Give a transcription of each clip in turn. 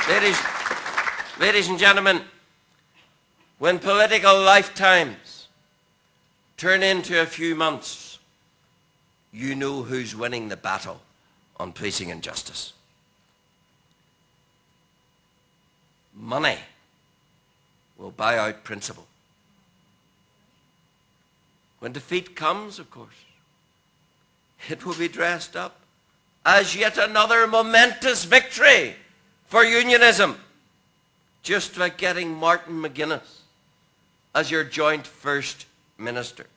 Ladies, ladies and gentlemen, when political lifetimes turn into a few months, you know who's winning the battle on policing and justice. Money will buy out principle. When defeat comes, of course, it will be dressed up as yet another momentous victory for unionism, just like getting Martin McGuinness as your joint First Minister.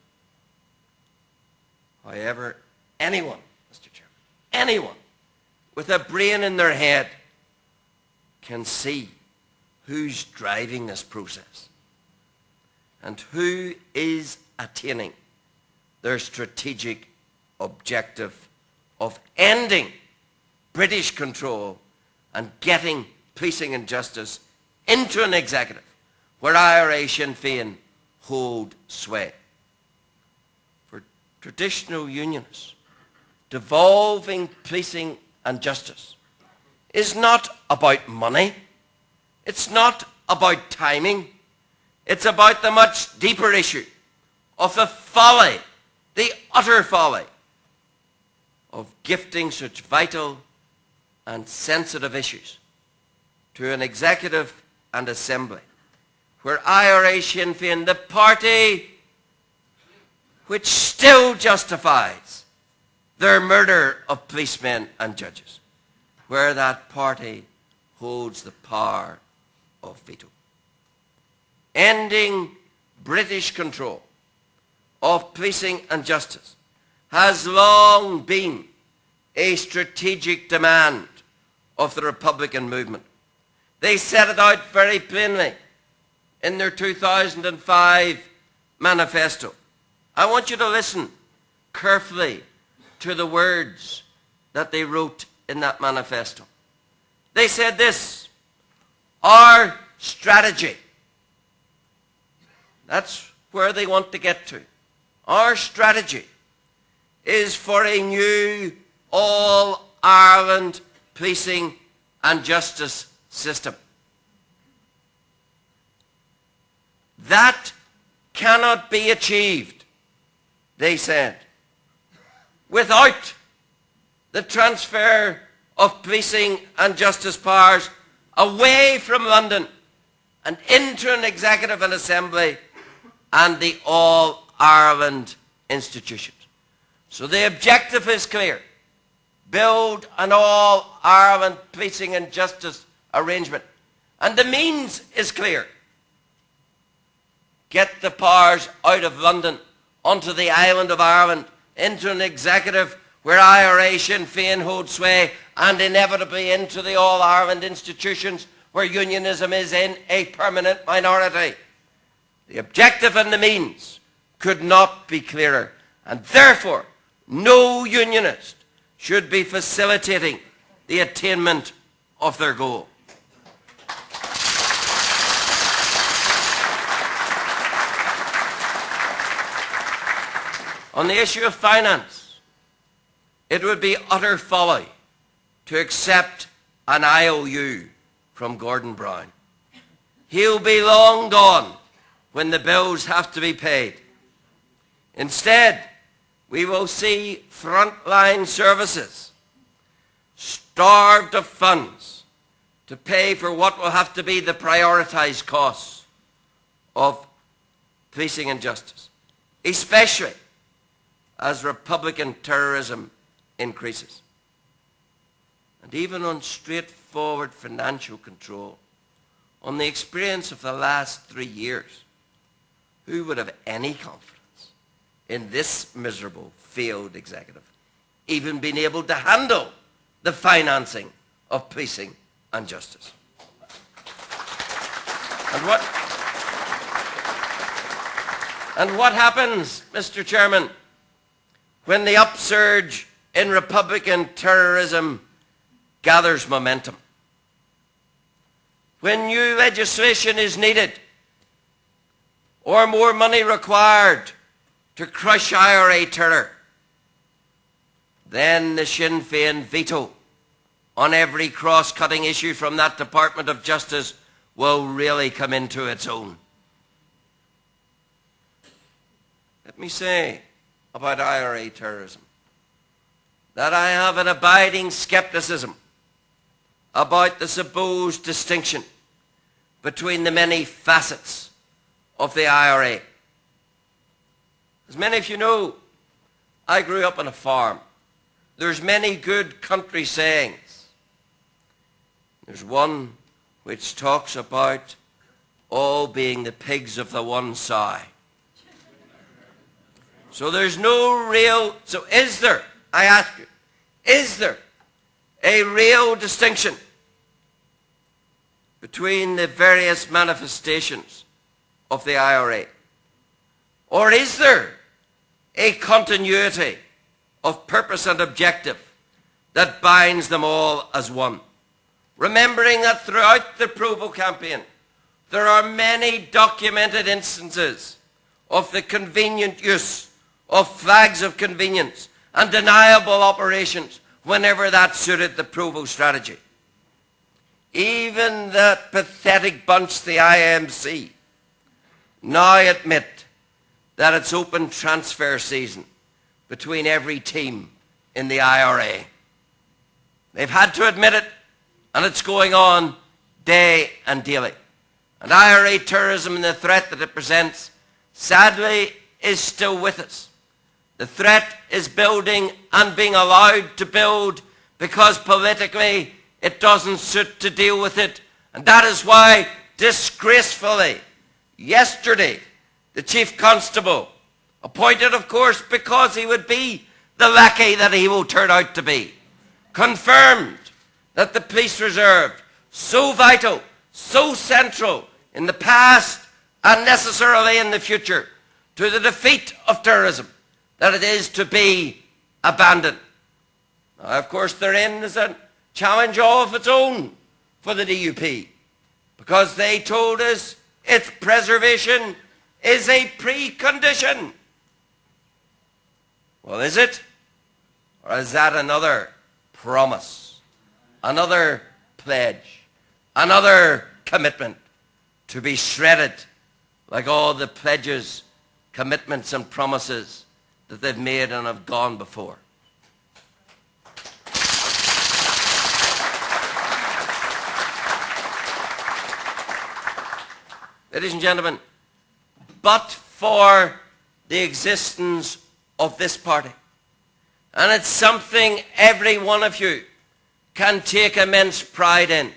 However, anyone, Mr. Chairman, anyone with a brain in their head can see who's driving this process and who is attaining their strategic objective of ending British control and getting policing and justice into an executive where IRA Sinn Féin hold sway. For traditional unionists, devolving policing and justice is not about money. It's not about timing. It's about the much deeper issue of the folly, the utter folly, of gifting such vital and sensitive issues to an executive and assembly where IRA Sinn Féin, the party which still justifies their murder of policemen and judges, where that party holds the power of veto. Ending British control of policing and justice has long been a strategic demand of the Republican movement. They set it out very plainly in their 2005 manifesto. I want you to listen carefully to the words that they wrote in that manifesto. They said this: our strategy. That's where they want to get to. Our strategy is for a new all-Ireland policing and justice system. That cannot be achieved, they said, without the transfer of policing and justice powers away from London and into an executive and assembly and the all-Ireland institutions. So the objective is clear. Build an all-Ireland policing and justice arrangement. And the means is clear. Get the powers out of London onto the island of Ireland, into an executive where IRA Sinn Féin hold sway, and inevitably into the all-Ireland institutions where unionism is in a permanent minority. The objective and the means could not be clearer, and therefore no unionist should be facilitating the attainment of their goal. On the issue of finance, it would be utter folly to accept an IOU from Gordon Brown. He'll be long gone when the bills have to be paid. Instead, we will see frontline services starved of funds to pay for what will have to be the prioritised costs of policing and justice, especially as Republican terrorism increases. And even on straightforward financial control, on the experience of the last 3 years, who would have any confidence in this miserable, failed executive even being able to handle the financing of policing and justice? And what happens, Mr. Chairman, when the upsurge in Republican terrorism gathers momentum? When new legislation is needed or more money required to crush IRA terror, then the Sinn Féin veto on every cross-cutting issue from that Department of Justice will really come into its own. Let me say about IRA terrorism that I have an abiding skepticism about the supposed distinction between the many facets of the IRA. As many of you know, I grew up on a farm. There's many good country sayings. There's one which talks about all being the pigs of the one sow. So there's no real, so is there, I ask you, is there a real distinction between the various manifestations of the IRA? Or is there a continuity of purpose and objective that binds them all as one? Remembering that throughout the Provo campaign, there are many documented instances of the convenient use of flags of convenience and deniable operations whenever that suited the Provo strategy. Even that pathetic bunch, the IMC, now admit that it's open transfer season between every team in the IRA. They've had to admit it, and it's going on day and daily. And IRA terrorism and the threat that it presents, sadly, is still with us. The threat is building and being allowed to build because politically it doesn't suit to deal with it. And that is why, disgracefully, yesterday, the Chief Constable, appointed, of course, because he would be the lackey that he will turn out to be, confirmed that the police reserve, so vital, so central in the past and necessarily in the future to the defeat of terrorism, that it is to be abandoned. Now, of course, therein is a challenge all of its own for the DUP, because they told us its preservation is a precondition. Well, is it? Or is that another promise, another pledge, another commitment to be shredded like all the pledges, commitments and promises that they've made and have gone before? Ladies and gentlemen, but for the existence of this party, and it's something every one of you can take immense pride in,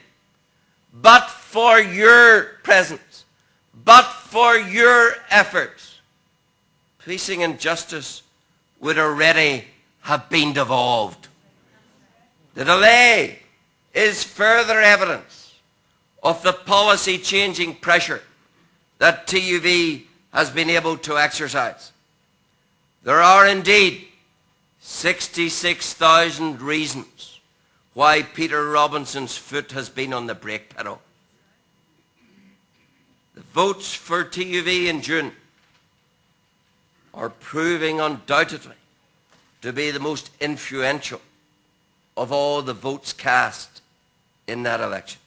but for your presence, but for your efforts, policing and justice would already have been devolved. The delay is further evidence of the policy-changing pressure that TUV has been able to exercise. There are indeed 66,000 reasons why Peter Robinson's foot has been on the brake pedal. The votes for TUV in June are proving undoubtedly to be the most influential of all the votes cast in that election.